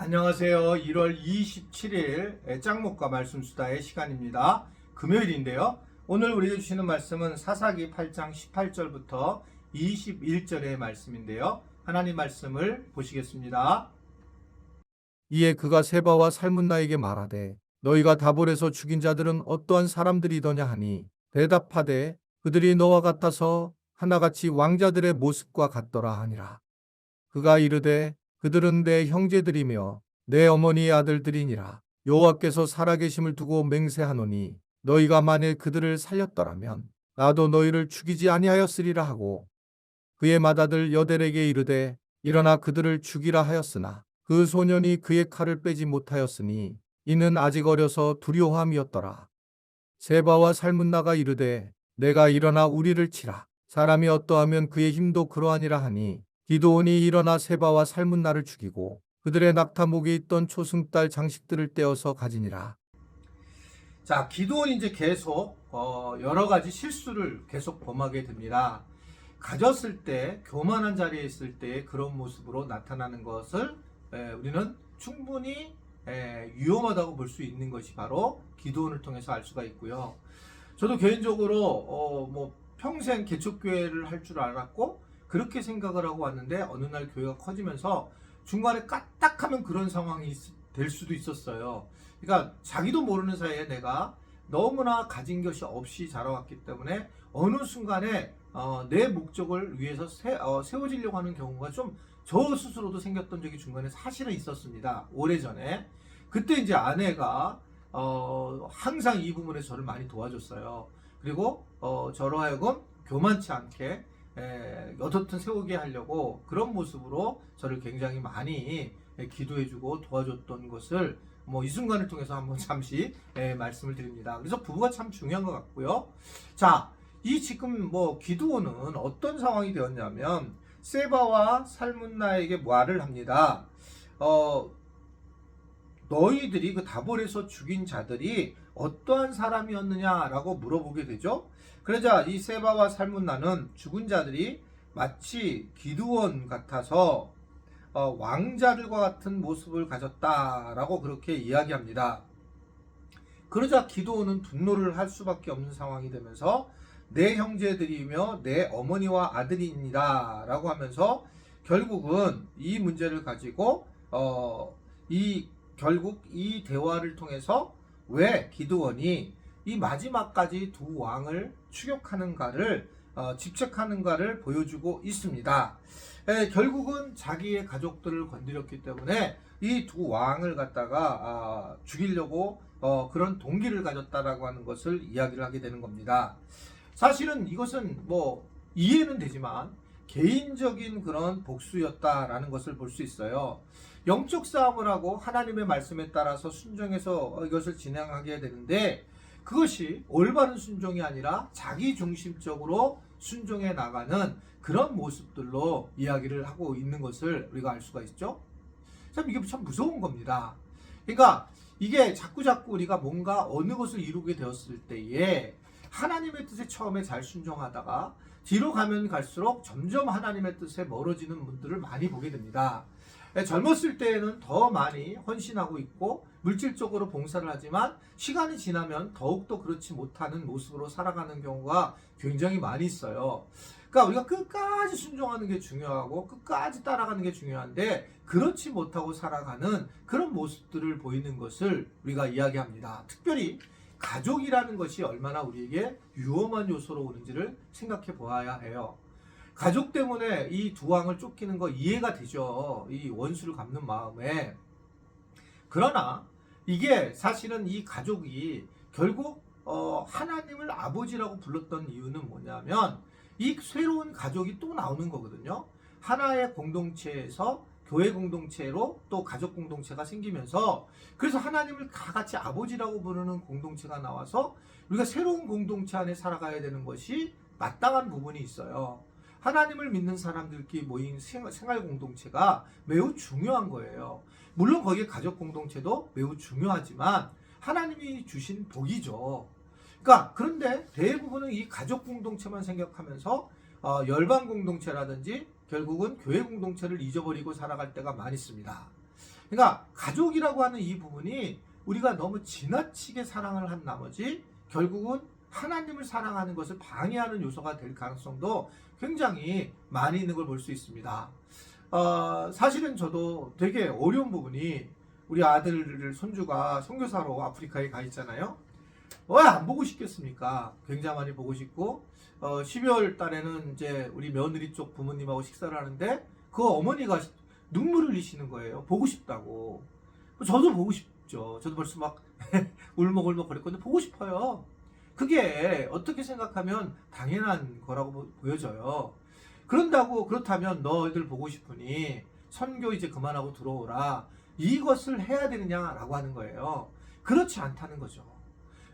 안녕하세요. 1월 27일 짱목과 말씀수다의 시간입니다. 금요일인데요. 오늘 우리에게 주시는 말씀은 사사기 8장 18절부터 21절의 말씀인데요. 하나님 말씀을 보시겠습니다. 이에 그가 세바와 살문나에게 말하되 너희가 다볼에서 죽인 자들은 어떠한 사람들이더냐 하니 대답하되 그들이 너와 같아서 하나같이 왕자들의 모습과 같더라 하니라. 그가 이르되 그들은 내 형제들이며 내 어머니의 아들들이니라. 여호와께서 살아계심을 두고 맹세하노니 너희가 만일 그들을 살렸더라면 나도 너희를 죽이지 아니하였으리라 하고 그의 맏아들 여델에게 이르되 일어나 그들을 죽이라 하였으나 그 소년이 그의 칼을 빼지 못하였으니 이는 아직 어려서 두려움이었더라. 세바와 살문나가 이르되 내가 일어나 우리를 치라. 사람이 어떠하면 그의 힘도 그러하니라 하니 기드온이 일어나 세바와 살문나를 죽이고 그들의 낙타목에 있던 초승달 장식들을 떼어서 가지니라. 자, 기드온이 이제 계속 여러 가지 실수를 계속 범하게 됩니다. 가졌을 때, 교만한 자리에 있을 때 그런 모습으로 나타나는 것을 우리는 충분히 위험하다고 볼 수 있는 것이 바로 기드온을 통해서 알 수가 있고요. 저도 개인적으로 평생 개척교회를 할 줄 알았고 그렇게 생각을 하고 왔는데 어느 날 교회가 커지면서 중간에 까딱하면 그런 상황이 될 수도 있었어요. 그러니까 자기도 모르는 사이에 내가 너무나 가진 것이 없이 자라왔기 때문에 어느 순간에 내 목적을 위해서 세워지려고 하는 경우가 좀 저 스스로도 생겼던 적이 중간에 사실은 있었습니다. 오래전에. 그때 이제 아내가 항상 이 부분에서 저를 많이 도와줬어요. 그리고 저로 하여금 교만치 않게 어떻든 세우게 하려고 그런 모습으로 저를 굉장히 많이 기도해주고 도와줬던 것을 이 순간을 통해서 한번 잠시 말씀을 드립니다. 그래서 부부가 참 중요한 것 같고요. 자, 이 지금 기드온은 어떤 상황이 되었냐면 세바와 살문나에게 말을 합니다. 너희들이 그 다볼에서 죽인 자들이 어떠한 사람이었느냐라고 물어보게 되죠. 그러자 이 세바와 살문나는 죽은 자들이 마치 기드온 같아서 왕자들과 같은 모습을 가졌다라고 그렇게 이야기합니다. 그러자 기드온은 분노를 할 수밖에 없는 상황이 되면서 내 형제들이며 내 어머니와 아들이니라 라고 하면서 결국은 이 문제를 가지고 결국 이 대화를 통해서 왜 기드온이 이 마지막까지 두 왕을 추격하는가를 집착하는가를 보여주고 있습니다. 결국은 자기의 가족들을 건드렸기 때문에 이 두 왕을 갖다가 죽이려고 그런 동기를 가졌다라고 하는 것을 이야기를 하게 되는 겁니다. 사실은 이것은 이해는 되지만 개인적인 그런 복수였다라는 것을 볼 수 있어요. 영적 싸움을 하고 하나님의 말씀에 따라서 순종해서 이것을 진행하게 되는데 그것이 올바른 순종이 아니라 자기 중심적으로 순종해 나가는 그런 모습들로 이야기를 하고 있는 것을 우리가 알 수가 있죠. 참 이게 참 무서운 겁니다. 그러니까 이게 자꾸 우리가 뭔가 어느 것을 이루게 되었을 때에 하나님의 뜻에 처음에 잘 순종하다가 뒤로 가면 갈수록 점점 하나님의 뜻에 멀어지는 분들을 많이 보게 됩니다. 젊었을 때에는 더 많이 헌신하고 있고 물질적으로 봉사를 하지만 시간이 지나면 더욱더 그렇지 못하는 모습으로 살아가는 경우가 굉장히 많이 있어요. 그러니까 우리가 끝까지 순종하는 게 중요하고 끝까지 따라가는 게 중요한데 그렇지 못하고 살아가는 그런 모습들을 보이는 것을 우리가 이야기합니다. 특별히 가족이라는 것이 얼마나 우리에게 위험한 요소로 오는지를 생각해 보아야 해요. 가족 때문에 이 두 왕을 쫓기는 거 이해가 되죠. 이 원수를 갚는 마음에. 그러나 이게 사실은 이 가족이 결국 하나님을 아버지라고 불렀던 이유는 뭐냐면 이 새로운 가족이 또 나오는 거거든요. 하나의 공동체에서 교회 공동체로 또 가족 공동체가 생기면서 그래서 하나님을 다 같이 아버지라고 부르는 공동체가 나와서 우리가 새로운 공동체 안에 살아가야 되는 것이 마땅한 부분이 있어요. 하나님을 믿는 사람들끼리 모인 생활 공동체가 매우 중요한 거예요. 물론 거기에 가족 공동체도 매우 중요하지만 하나님이 주신 복이죠. 그런데 대부분은 이 가족 공동체만 생각하면서 열방 공동체라든지 결국은 교회 공동체를 잊어버리고 살아갈 때가 많이 있습니다. 그러니까 가족이라고 하는 이 부분이 우리가 너무 지나치게 사랑을 한 나머지 결국은 하나님을 사랑하는 것을 방해하는 요소가 될 가능성도 굉장히 많이 있는 걸 볼 수 있습니다. 사실은 저도 되게 어려운 부분이 우리 아들 손주가 선교사로 아프리카에 가 있잖아요. 왜 안 보고 싶겠습니까? 굉장히 많이 보고 싶고 12월 달에는 이제 우리 며느리 쪽 부모님하고 식사를 하는데 그 어머니가 눈물을 흘리시는 거예요. 보고 싶다고. 저도 보고 싶죠. 저도 벌써 막 울먹울먹 거렸거든요. 보고 싶어요. 그게 어떻게 생각하면 당연한 거라고 보여져요. 그렇다면 너희들 보고 싶으니 선교 이제 그만하고 들어오라. 이것을 해야 되느냐라고 하는 거예요. 그렇지 않다는 거죠.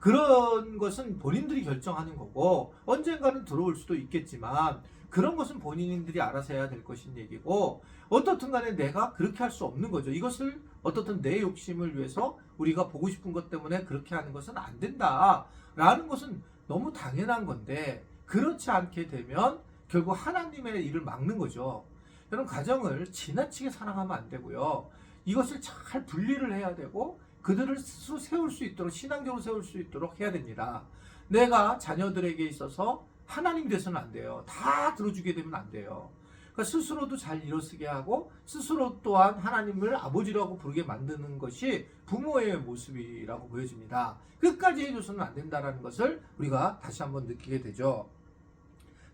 그런 것은 본인들이 결정하는 거고 언젠가는 들어올 수도 있겠지만 그런 것은 본인들이 알아서 해야 될 것인 얘기고 어떻든 간에 내가 그렇게 할 수 없는 거죠. 이것을 어떻든 내 욕심을 위해서 우리가 보고 싶은 것 때문에 그렇게 하는 것은 안 된다라는 것은 너무 당연한 건데 그렇지 않게 되면 결국 하나님의 일을 막는 거죠. 여러분 가정을 지나치게 사랑하면 안 되고요. 이것을 잘 분리를 해야 되고 그들을 스스로 세울 수 있도록 신앙적으로 세울 수 있도록 해야 됩니다. 내가 자녀들에게 있어서 하나님 돼서는 안 돼요. 다 들어주게 되면 안 돼요. 그러니까 스스로도 잘 일어서게 하고 스스로 또한 하나님을 아버지라고 부르게 만드는 것이 부모의 모습이라고 보여집니다. 끝까지 해줘서는 안 된다는 것을 우리가 다시 한번 느끼게 되죠.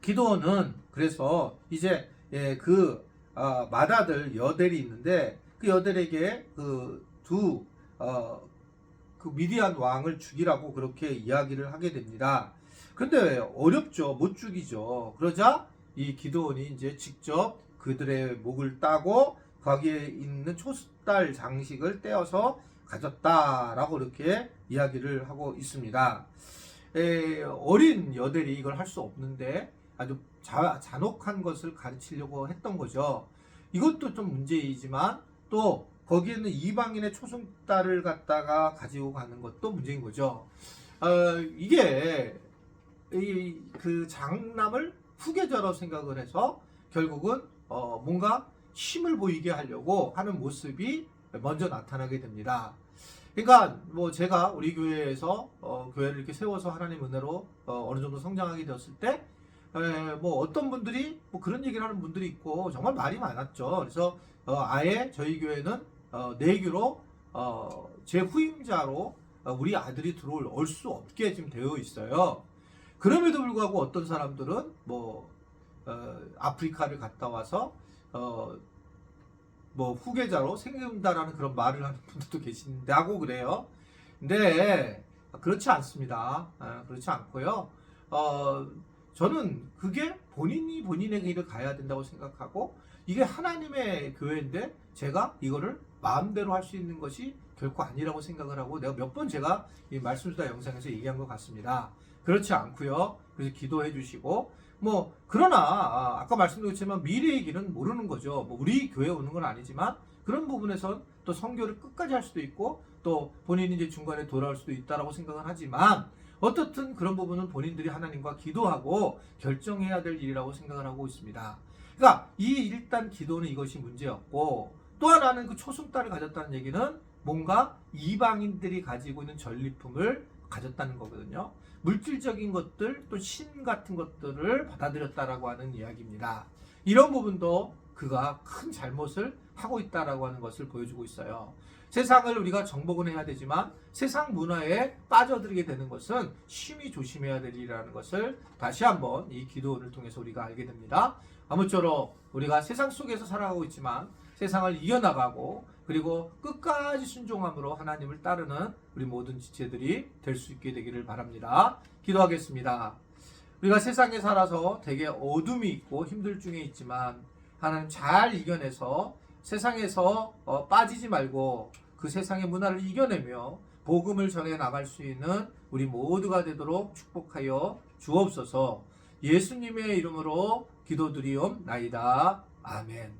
기도원은 그래서 이제 맏아들 여델이 있는데 그 여델에게 그 미디안 왕을 죽이라고 그렇게 이야기를 하게 됩니다. 근데 어렵죠. 못 죽이죠. 그러자 이 기드온이 이제 직접 그들의 목을 따고 거기에 있는 초승달 장식을 떼어서 가졌다라고 이렇게 이야기를 하고 있습니다. 어린 여델이 이걸 할 수 없는데 아주 잔혹한 것을 가르치려고 했던 거죠. 이것도 좀 문제이지만 또 거기에는 이방인의 초승달을 갖다가 가지고 가는 것도 문제인 거죠. 이게 그 장남을 후계자로 생각을 해서 결국은 뭔가 힘을 보이게 하려고 하는 모습이 먼저 나타나게 됩니다. 그러니까 뭐 제가 우리 교회에서 교회를 이렇게 세워서 하나님 은혜로 어느 정도 성장하게 되었을 때 뭐 어떤 분들이 뭐 그런 얘기를 하는 분들이 있고 정말 말이 많았죠. 그래서 아예 저희 교회는 내규로 제 후임자로 우리 아들이 올 수 없게 지금 되어 있어요. 그럼에도 불구하고 어떤 사람들은 뭐 아프리카를 갔다 와서 뭐 후계자로 생긴다라는 그런 말을 하는 분들도 계신데 하고 그래요. 근데 그렇지 않습니다. 그렇지 않고요. 저는 그게 본인이 본인의 길을 가야 된다고 생각하고 이게 하나님의 교회인데 제가 이거를 마음대로 할 수 있는 것이 결코 아니라고 생각을 하고 내가 몇 번 제가 이 말씀수다 영상에서 얘기한 것 같습니다. 그렇지 않고요. 그래서 기도해 주시고 뭐 그러나 아까 말씀드렸지만 미래의 길은 모르는 거죠. 뭐 우리 교회 오는 건 아니지만 그런 부분에선 또 선교를 끝까지 할 수도 있고 또 본인이 이제 중간에 돌아올 수도 있다라고 생각을 하지만 어떻든 그런 부분은 본인들이 하나님과 기도하고 결정해야 될 일이라고 생각을 하고 있습니다. 그러니까 일단 기도는 이것이 문제였고 또 하나는 그 초승달을 가졌다는 얘기는 뭔가 이방인들이 가지고 있는 전리품을 가졌다는 거거든요. 물질적인 것들 또 신 같은 것들을 받아들였다라고 하는 이야기입니다. 이런 부분도 그가 큰 잘못을 하고 있다라고 하는 것을 보여주고 있어요. 세상을 우리가 정복은 해야 되지만 세상 문화에 빠져들게 되는 것은 심히 조심해야 될 일이라는 것을 다시 한번 이 기도를 통해서 우리가 알게 됩니다. 아무쪼록 우리가 세상 속에서 살아가고 있지만 세상을 이겨나가고 그리고 끝까지 순종함으로 하나님을 따르는 우리 모든 지체들이 될 수 있게 되기를 바랍니다. 기도하겠습니다. 우리가 세상에 살아서 되게 어둠이 있고 힘들 중에 있지만 하나님 잘 이겨내서 세상에서 빠지지 말고 그 세상의 문화를 이겨내며 복음을 전해 나갈 수 있는 우리 모두가 되도록 축복하여 주옵소서. 예수님의 이름으로 기도드리옵나이다. 아멘.